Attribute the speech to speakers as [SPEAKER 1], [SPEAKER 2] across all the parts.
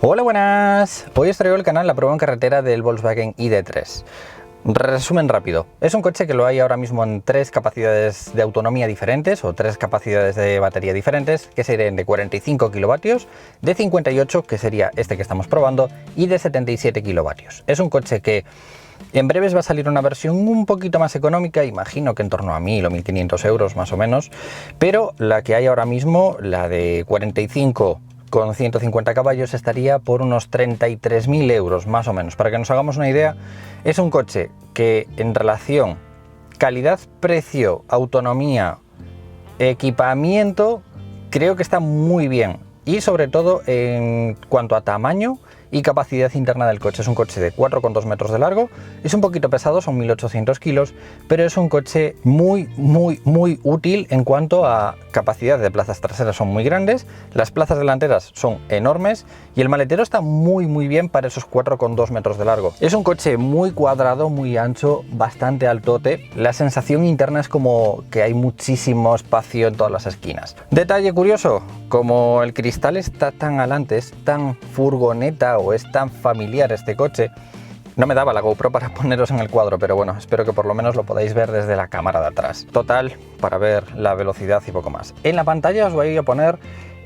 [SPEAKER 1] Hola, buenas. Hoy os traigo al canal la prueba en carretera del Volkswagen ID.3. Resumen rápido. Es un coche que lo hay ahora mismo en 3 capacidades de autonomía diferentes o 3 capacidades de batería diferentes, que serían de 45 kilovatios, de 58, que sería este que estamos probando, y de 77 kilovatios. Es un coche que en breves va a salir una versión un poquito más económica, imagino que en torno a 1000 o 1500 euros más o menos, pero la que hay ahora mismo, la de 45 con 150 caballos, estaría por unos 33.000 euros más o menos. Para que nos hagamos una idea, es un coche que en relación calidad-precio, autonomía, equipamiento, creo que está muy bien. Y sobre todo en cuanto a tamaño y capacidad interna del coche. Es un coche de 4,2 metros de largo, es un poquito pesado, son 1800 kilos, pero es un coche muy útil en cuanto a capacidad de plazas traseras. Son muy grandes, las plazas delanteras son enormes y el maletero está muy bien para esos 4,2 metros de largo. Es un coche muy cuadrado, muy ancho, bastante altote. La sensación interna es como que hay muchísimo espacio en todas las esquinas. Detalle curioso, como el cristal está tan adelante, es tan furgoneta o es tan familiar este coche, no me daba la GoPro para poneros en el cuadro, pero bueno, espero que por lo menos lo podáis ver desde la cámara de atrás. Total, para ver la velocidad y poco más. En la pantalla os voy a poner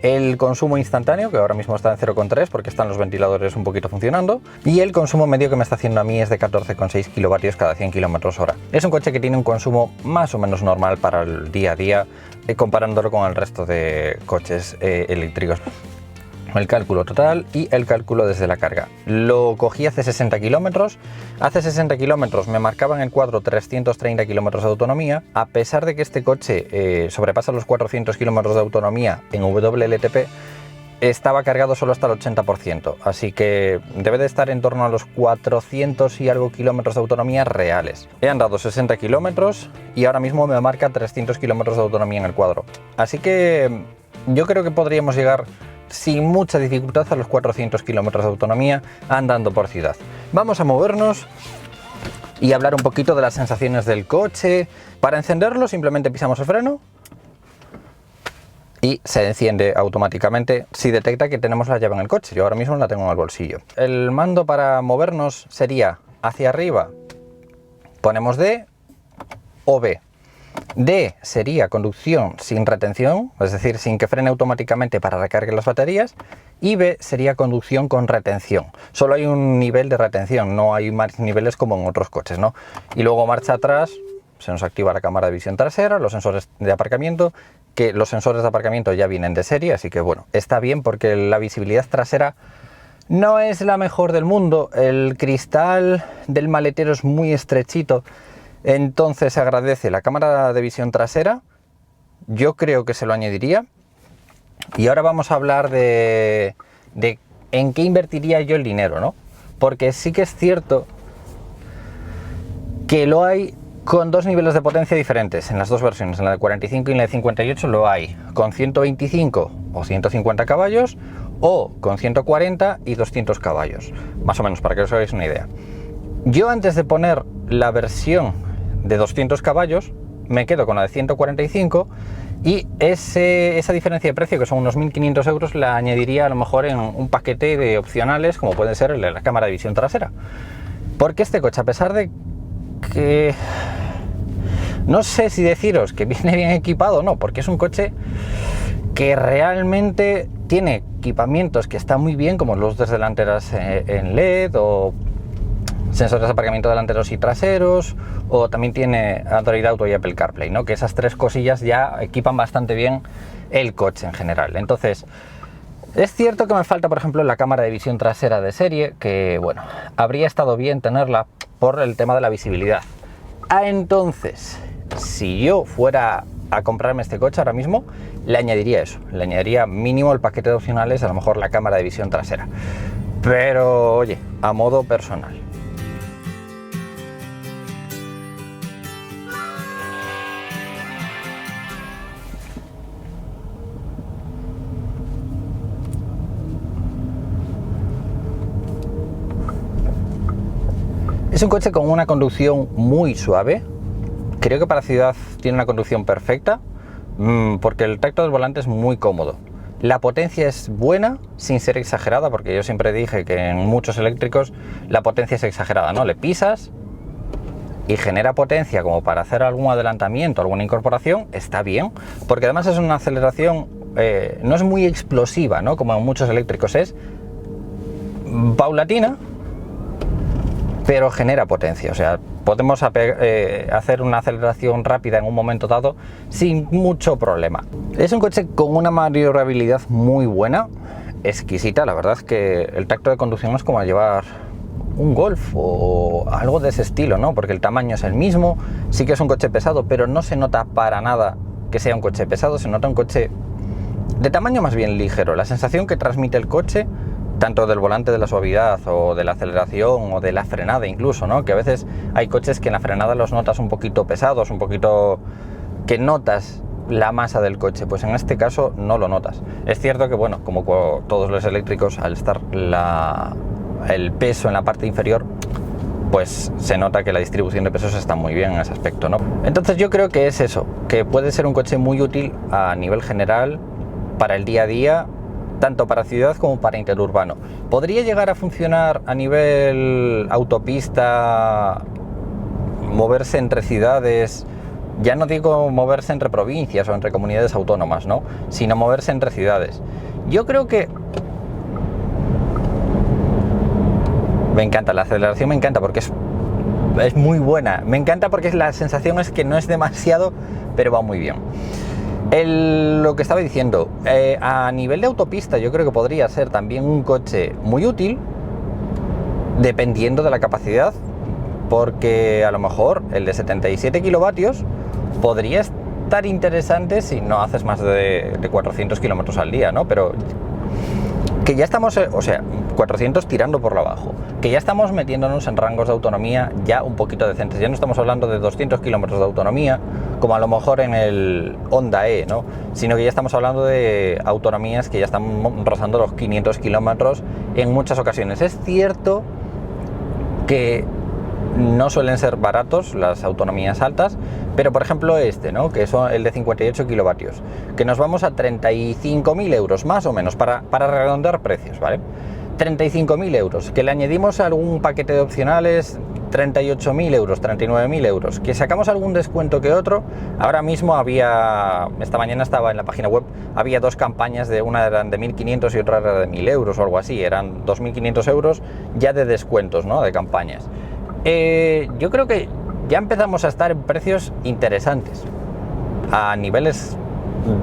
[SPEAKER 1] el consumo instantáneo, que ahora mismo está en 0,3 porque están los ventiladores un poquito funcionando, y el consumo medio que me está haciendo a mí es de 14,6 kilovatios cada 100 kilómetros hora. Es un coche que tiene un consumo más o menos normal para el día a día, comparándolo con el resto de coches eléctricos. El cálculo total y el cálculo desde la carga. Lo cogí hace 60 kilómetros. Hace 60 kilómetros me marcaba en el cuadro 330 kilómetros de autonomía. A pesar de que este coche sobrepasa los 400 kilómetros de autonomía en WLTP, estaba cargado solo hasta el 80%. Así que debe de estar en torno a los 400 y algo kilómetros de autonomía reales. He andado 60 kilómetros y ahora mismo me marca 300 kilómetros de autonomía en el cuadro. Así que yo creo que podríamos llegar sin mucha dificultad a los 400 kilómetros de autonomía andando por ciudad. Vamos a movernos y hablar un poquito de las sensaciones del coche. Para encenderlo simplemente pisamos el freno y se enciende automáticamente si detecta que tenemos la llave en el coche. Yo ahora mismo la tengo en el bolsillo. El mando para movernos sería hacia arriba, ponemos D o B. D sería conducción sin retención, es decir, sin que frene automáticamente para recargar las baterías, y B sería conducción con retención. Solo hay un nivel de retención, no hay más niveles como en otros coches, ¿no? Y luego marcha atrás, se nos activa la cámara de visión trasera, los sensores de aparcamiento, que los sensores de aparcamiento ya vienen de serie, así que bueno, está bien porque la visibilidad trasera no es la mejor del mundo. El cristal del maletero es muy estrechito. Entonces se agradece la cámara de visión trasera, yo creo que se lo añadiría. Y ahora vamos a hablar de en qué invertiría yo el dinero, ¿no? Porque sí que es cierto que lo hay con dos niveles de potencia diferentes en las dos versiones, en la de 45 y en la de 58 lo hay con 125 o 150 caballos o con 140 y 200 caballos, más o menos, para que os hagáis una idea. Yo antes de poner la versión de 200 caballos me quedo con la de 145 y esa diferencia de precio, que son unos 1500 euros, la añadiría a lo mejor en un paquete de opcionales como puede ser la cámara de visión trasera, porque este coche, a pesar de que no sé si deciros que viene bien equipado o no, porque es un coche que realmente tiene equipamientos que están muy bien, como luces delanteras en LED o sensores de aparcamiento delanteros y traseros, o también tiene Android Auto y Apple CarPlay, ¿no? Que esas tres cosillas ya equipan bastante bien el coche en general. Entonces, es cierto que me falta, por ejemplo, la cámara de visión trasera de serie, que bueno, habría estado bien tenerla por el tema de la visibilidad. Entonces, si yo fuera a comprarme este coche ahora mismo, le añadiría eso, le añadiría mínimo el paquete de opcionales, a lo mejor la cámara de visión trasera. Pero oye, a modo personal. Es un coche con una conducción muy suave. Creo que para ciudad tiene una conducción perfecta, porque el tacto del volante es muy cómodo. La potencia es buena, sin ser exagerada, porque yo siempre dije que en muchos eléctricos la potencia es exagerada, ¿no? Le pisas y genera potencia como para hacer algún adelantamiento, alguna incorporación, está bien, porque además es una aceleración, no es muy explosiva, ¿no? Como en muchos eléctricos, es paulatina, pero genera potencia. O sea, podemos hacer una aceleración rápida en un momento dado sin mucho problema. Es un coche con una maniobrabilidad muy buena, exquisita. La verdad es que el tacto de conducción es como llevar un Golf o algo de ese estilo, ¿no? Porque el tamaño es el mismo, sí que es un coche pesado, pero no se nota para nada que sea un coche pesado, se nota un coche de tamaño más bien ligero. La sensación que transmite el coche, tanto del volante, de la suavidad o de la aceleración o de la frenada incluso, ¿no? Que a veces hay coches que en la frenada los notas un poquito pesados, un poquito que notas la masa del coche, pues en este caso no lo notas. Es cierto que, bueno, como todos los eléctricos, al estar el peso en la parte inferior, pues se nota que la distribución de pesos está muy bien en ese aspecto, ¿no? Entonces yo creo que es eso, que puede ser un coche muy útil a nivel general para el día a día, tanto para ciudad como para interurbano. Podría llegar a funcionar a nivel autopista, moverse entre ciudades, ya no digo moverse entre provincias o entre comunidades autónomas, ¿no? Sino moverse entre ciudades. Yo creo que me encanta, la aceleración me encanta porque es muy buena. Me encanta porque la sensación es que no es demasiado, pero va muy bien. Lo que estaba diciendo, a nivel de autopista yo creo que podría ser también un coche muy útil, dependiendo de la capacidad, porque a lo mejor el de 77 kilovatios podría estar interesante si no haces más de 400 kilómetros al día, ¿no? Pero que ya estamos, o sea, 400 tirando por lo bajo, que ya estamos metiéndonos en rangos de autonomía ya un poquito decentes. Ya no estamos hablando de 200 kilómetros de autonomía, como a lo mejor en el Honda E, ¿no? Sino que ya estamos hablando de autonomías que ya están rozando los 500 kilómetros en muchas ocasiones. Es cierto que no suelen ser baratos las autonomías altas, pero por ejemplo ¿no? Que es el de 58 kilovatios, que nos vamos a 35.000 euros más o menos, para redondear precios, ¿vale? 35.000 euros, que le añadimos algún paquete de opcionales, 38.000 euros, 39.000 euros, que sacamos algún descuento que otro. Ahora mismo esta mañana estaba en la página web, había dos campañas, una eran de 1.500 y otra era de 1.000 euros o algo así, eran 2.500 euros ya de descuentos, ¿no? De campañas. Yo creo que ya empezamos a estar en precios interesantes a niveles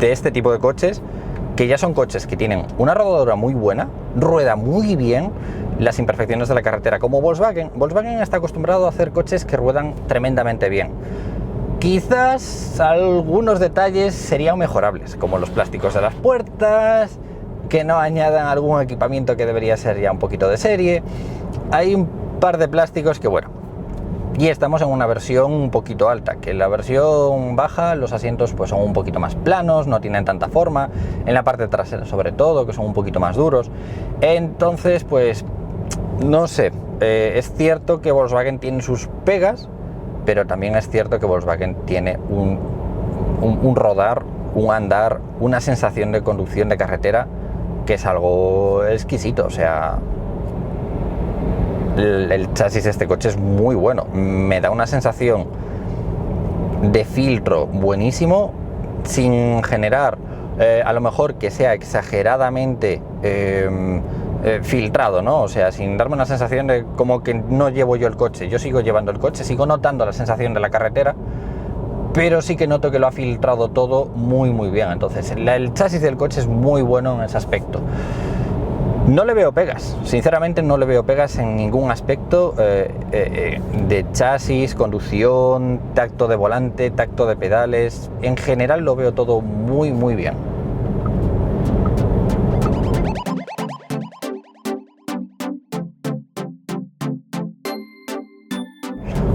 [SPEAKER 1] de este tipo de coches, que ya son coches que tienen una rodadura muy buena, rueda muy bien, las imperfecciones de la carretera, como Volkswagen. Volkswagen está acostumbrado a hacer coches que ruedan tremendamente bien. Quizás algunos detalles serían mejorables, como los plásticos de las puertas, que no añadan algún equipamiento que debería ser ya un poquito de serie. Hay un par de plásticos que, bueno, y estamos en una versión un poquito alta, que en la versión baja los asientos pues son un poquito más planos, no tienen tanta forma, en la parte trasera sobre todo, que son un poquito más duros. Entonces, pues no sé, es cierto que Volkswagen tiene sus pegas, pero también es cierto que Volkswagen tiene un rodar, un andar, una sensación de conducción de carretera que es algo exquisito. O sea, el chasis de este coche es muy bueno, me da una sensación de filtro buenísimo, sin generar a lo mejor que sea exageradamente filtrado, ¿no? O sea, sin darme una sensación de como que no llevo yo el coche. Yo sigo llevando el coche, sigo notando la sensación de la carretera, pero sí que noto que lo ha filtrado todo muy muy bien. Entonces el chasis del coche es muy bueno en ese aspecto. No le veo pegas, sinceramente no le veo pegas en ningún aspecto de chasis, conducción, tacto de volante, tacto de pedales. En general lo veo todo muy muy bien.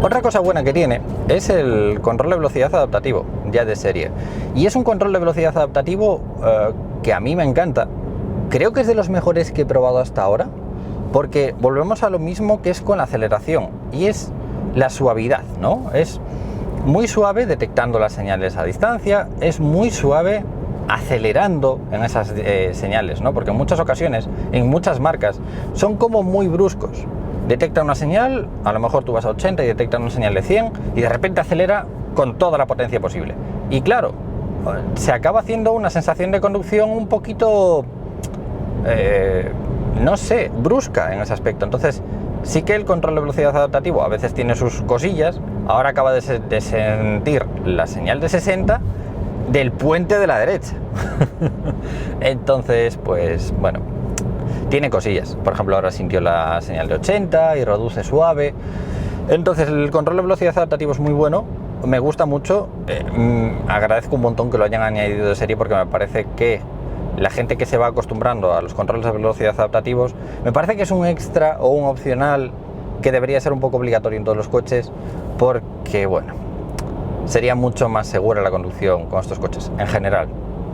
[SPEAKER 1] Otra cosa buena que tiene es el control de velocidad adaptativo, ya de serie. Y es un control de velocidad adaptativo que a mí me encanta. Creo que es de los mejores que he probado hasta ahora, porque volvemos a lo mismo que es con la aceleración, y es la suavidad, ¿no? Es muy suave detectando las señales a distancia, es muy suave acelerando en esas señales, ¿no? Porque en muchas ocasiones, en muchas marcas, son como muy bruscos. Detecta una señal, a lo mejor tú vas a 80 y detecta una señal de 100 y de repente acelera con toda la potencia posible. Y claro, se acaba haciendo una sensación de conducción un poquito, no sé, brusca en ese aspecto. Entonces, sí que el control de velocidad adaptativo a veces tiene sus cosillas. Ahora acaba de sentir la señal de 60 del puente de la derecha. Entonces, pues bueno, tiene cosillas. Por ejemplo, ahora sintió la señal de 80 y reduce suave. Entonces, el control de velocidad adaptativo es muy bueno. Me gusta mucho. Agradezco un montón que lo hayan añadido de serie, porque me parece que la gente que se va acostumbrando a los controles de velocidad adaptativos, me parece que es un extra o un opcional que debería ser un poco obligatorio en todos los coches, porque bueno, sería mucho más segura la conducción con estos coches en general,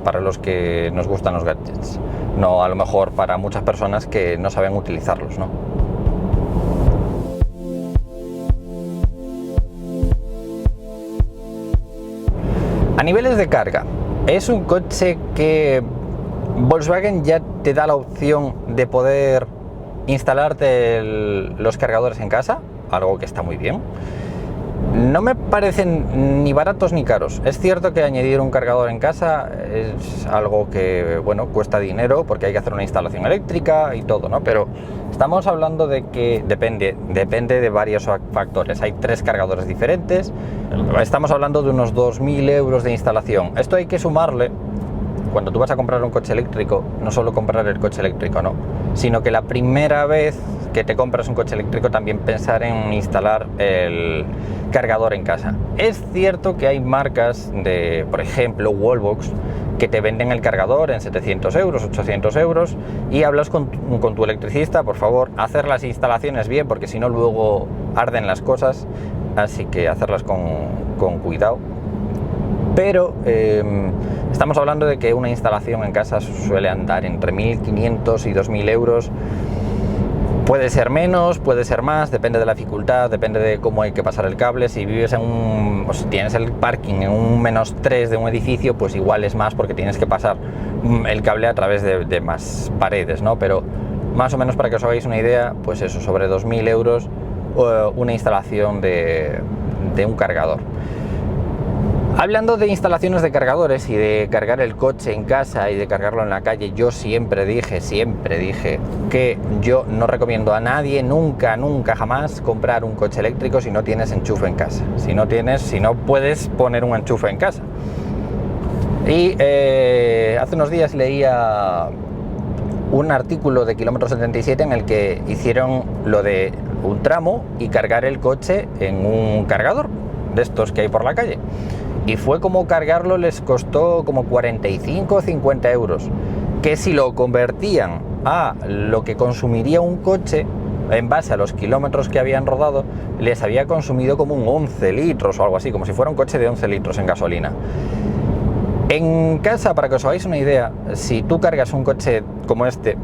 [SPEAKER 1] para los que nos gustan los gadgets, no a lo mejor para muchas personas que no saben utilizarlos, ¿no? A niveles de carga, es un coche que Volkswagen ya te da la opción de poder instalarte los cargadores en casa, algo que está muy bien. No me parecen ni baratos ni caros. Es cierto que añadir un cargador en casa es algo que, bueno, cuesta dinero porque hay que hacer una instalación eléctrica y todo, ¿no? Pero estamos hablando de que depende de varios factores. Hay 3 cargadores diferentes. Estamos hablando de unos 2.000 euros de instalación. Esto hay que sumarle, cuando tú vas a comprar un coche eléctrico, no solo comprar el coche eléctrico, ¿no? Sino que la primera vez que te compras un coche eléctrico también pensar en instalar el cargador en casa. Es cierto que hay marcas de, por ejemplo, Wallbox, que te venden el cargador en 700 euros, 800 euros, y hablas con tu electricista, por favor, hacer las instalaciones bien, porque si no luego arden las cosas, así que hacerlas con cuidado. Pero estamos hablando de que una instalación en casa suele andar entre 1.500 y 2.000 euros. Puede ser menos, puede ser más, depende de la dificultad, depende de cómo hay que pasar el cable. Si vives o si tienes el parking en un -3 de un edificio, pues igual es más porque tienes que pasar el cable a través de más paredes, ¿no? Pero más o menos, para que os hagáis una idea, pues eso, sobre 2.000 euros una instalación de un cargador. Hablando de instalaciones de cargadores y de cargar el coche en casa y de cargarlo en la calle, yo siempre dije que yo no recomiendo a nadie nunca jamás comprar un coche eléctrico si no tienes enchufe en casa, si no puedes poner un enchufe en casa. Y hace unos días leía un artículo de Kilómetro 77 en el que hicieron lo de un tramo y cargar el coche en un cargador de estos que hay por la calle. Y fue como cargarlo, les costó como 45 o 50 euros, que si lo convertían a lo que consumiría un coche en base a los kilómetros que habían rodado, les había consumido como un 11 litros o algo así, como si fuera un coche de 11 litros en gasolina. En casa, para que os hagáis una idea, si tú cargas un coche como este,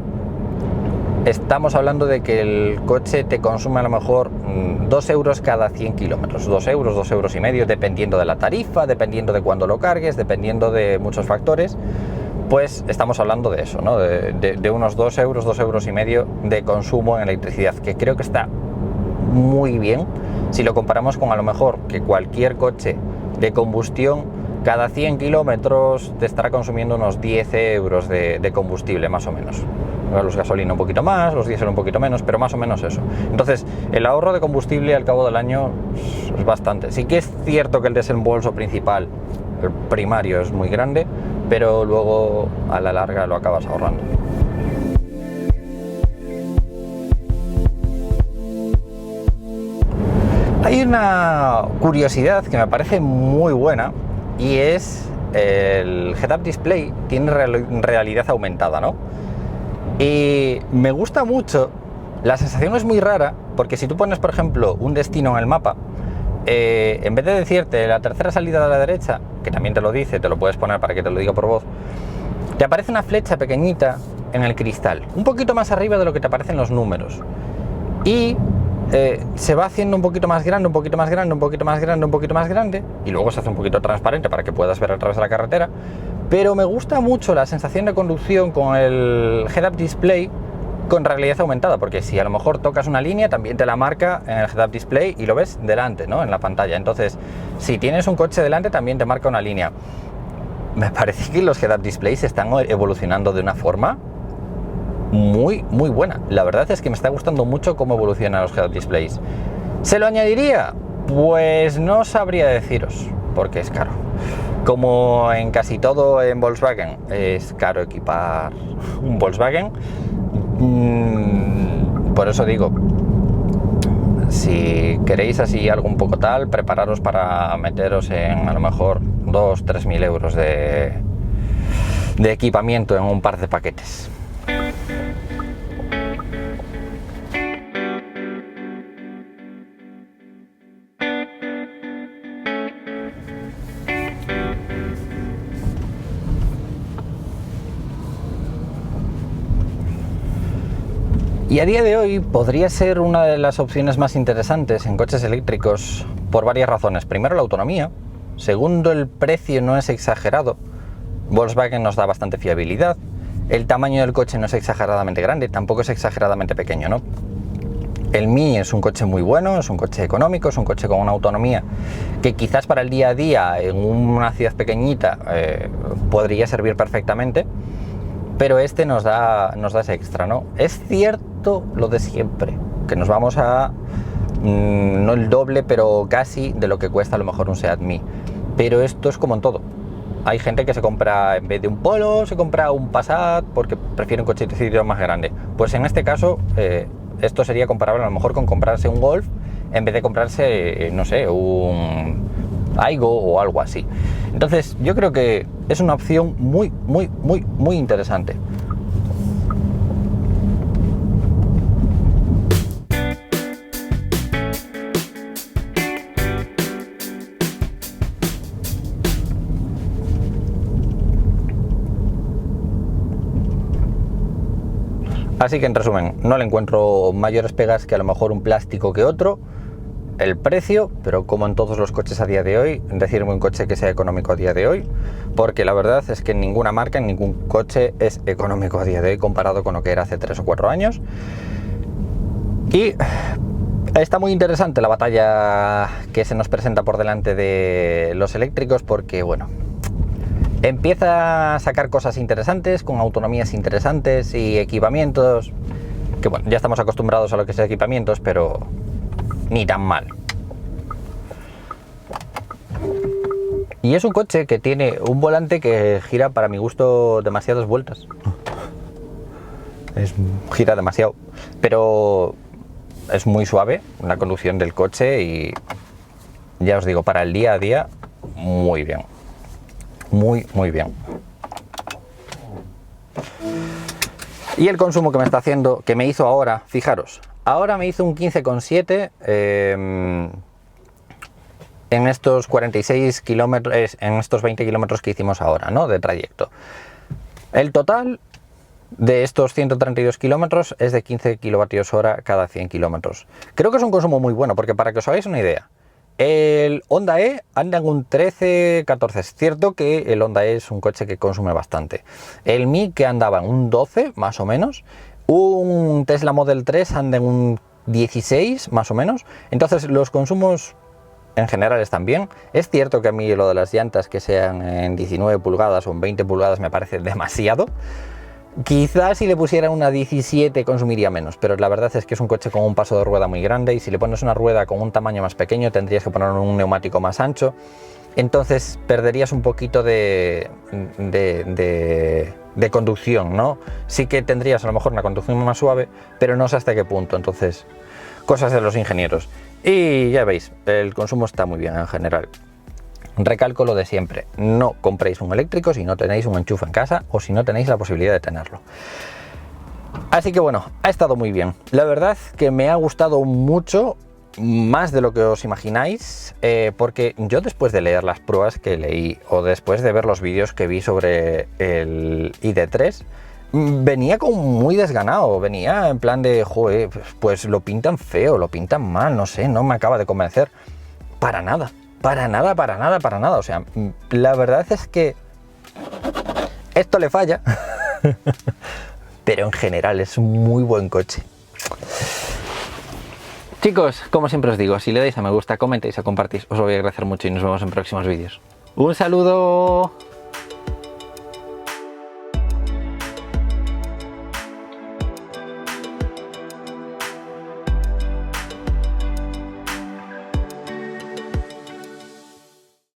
[SPEAKER 1] estamos hablando de que el coche te consume a lo mejor 2 euros cada 100 kilómetros, 2 euros, 2 euros y medio, dependiendo de la tarifa, dependiendo de cuándo lo cargues, dependiendo de muchos factores. Pues estamos hablando de eso, ¿no? De unos 2 euros, 2 euros y medio de consumo en electricidad, que creo que está muy bien si lo comparamos con a lo mejor que cualquier coche de combustión cada 100 kilómetros te estará consumiendo unos 10 euros de combustible, más o menos. Los gasolina un poquito más, los diésel un poquito menos, pero más o menos eso. Entonces, el ahorro de combustible al cabo del año es bastante. Sí que es cierto que el desembolso principal, el primario, es muy grande, pero luego a la larga lo acabas ahorrando. Hay una curiosidad que me parece muy buena, y es el Head-Up Display tiene realidad aumentada, ¿no? Y me gusta mucho. La sensación es muy rara, porque si tú pones, por ejemplo, un destino en el mapa, en vez de decirte la tercera salida de la derecha, que también te lo dice, te lo puedes poner para que te lo diga por voz, te aparece una flecha pequeñita en el cristal, un poquito más arriba de lo que te aparecen los números. Y se va haciendo un poquito más grande, un poquito más grande, un poquito más grande, un poquito más grande, y luego se hace un poquito transparente para que puedas ver a través de la carretera. Pero me gusta mucho la sensación de conducción con el head-up display con realidad aumentada, porque si a lo mejor tocas una línea, también te la marca en el head-up display y lo ves delante, ¿no? En la pantalla. Entonces, si tienes un coche delante, también te marca una línea. Me parece que los head-up displays están evolucionando de una forma muy buena. La verdad es que me está gustando mucho cómo evolucionan los head-up displays. ¿Se lo añadiría? Pues no sabría deciros, porque es caro. Como en casi todo en Volkswagen, es caro equipar un Volkswagen. Por eso digo, si queréis así algo un poco tal, prepararos para meteros en a lo mejor 2.000-3.000 euros de equipamiento en un par de paquetes. Y a día de hoy podría ser una de las opciones más interesantes en coches eléctricos por varias razones. Primero, la autonomía. Segundo, el precio no es exagerado. Volkswagen nos da bastante fiabilidad. El tamaño del coche no es exageradamente grande, tampoco es exageradamente pequeño, ¿no? El Mi es un coche muy bueno, es un coche económico, es un coche con una autonomía que quizás para el día a día en una ciudad pequeñita podría servir perfectamente. Pero este nos da ese extra, ¿no? Es cierto lo de siempre, que nos vamos a, no el doble, pero casi de lo que cuesta a lo mejor un Seat Mii. Pero esto es como en todo. Hay gente que se compra, en vez de un Polo, se compra un Passat porque prefiere un cochecito más grande. Pues en este caso, esto sería comparable a lo mejor con comprarse un Golf en vez de comprarse, no sé, un Aygo o algo así. Entonces yo creo que es una opción muy interesante. Así que en resumen, no le encuentro mayores pegas que a lo mejor un plástico que otro. El precio, pero como en todos los coches a día de hoy, decirme un coche que sea económico a día de hoy, porque la verdad es que en ninguna marca, en ningún coche es económico a día de hoy comparado con lo que era hace 3 o 4 años. Y está muy interesante la batalla que se nos presenta por delante de los eléctricos, porque bueno, empieza a sacar cosas interesantes, con autonomías interesantes y equipamientos, que bueno, ya estamos acostumbrados a lo que es equipamientos, pero ni tan mal. Y es un coche que tiene un volante que gira, para mi gusto, demasiadas vueltas. Gira demasiado, pero es muy suave la conducción del coche y ya os digo, para el día a día, muy bien. Muy bien. Y el consumo que me está haciendo, que me hizo ahora, fijaros, ahora me hizo un 15,7 en estos 46 kilómetros, en estos 20 kilómetros que hicimos ahora, ¿no? De trayecto. El total de estos 132 kilómetros es de 15 kilovatios hora cada 100 kilómetros. Creo que es un consumo muy bueno, porque para que os hagáis una idea, el Honda E anda en un 13-14. Es cierto que el Honda E es un coche que consume bastante. El Mi, que andaba en un 12 más o menos. Un Tesla Model 3 anda en un 16 más o menos. Entonces los consumos en general están bien. Es cierto que a mí lo de las llantas que sean en 19 pulgadas o en 20 pulgadas me parece demasiado. Quizás si le pusiera una 17 consumiría menos, pero la verdad es que es un coche con un paso de rueda muy grande y si le pones una rueda con un tamaño más pequeño tendrías que poner un neumático más ancho, entonces perderías un poquito de conducción, ¿no? Sí que tendrías a lo mejor una conducción más suave, pero no sé hasta qué punto, entonces cosas de los ingenieros. Y ya veis, el consumo está muy bien en general. Recalco lo de siempre, no compréis un eléctrico si no tenéis un enchufe en casa o si no tenéis la posibilidad de tenerlo. Así que bueno, ha estado muy bien. La verdad que me ha gustado mucho, más de lo que os imagináis, porque yo después de leer las pruebas que leí o después de ver los vídeos que vi sobre el ID3, venía como muy desganado, venía en plan de, joder, pues lo pintan feo, lo pintan mal, no sé, no me acaba de convencer. Para nada, para nada, para nada, para nada. O sea, la verdad es que esto le falla, pero en general es un muy buen coche. Chicos, como siempre os digo, si le dais a me gusta, comentáis o compartís, os lo voy a agradecer mucho y nos vemos en próximos vídeos. ¡Un saludo!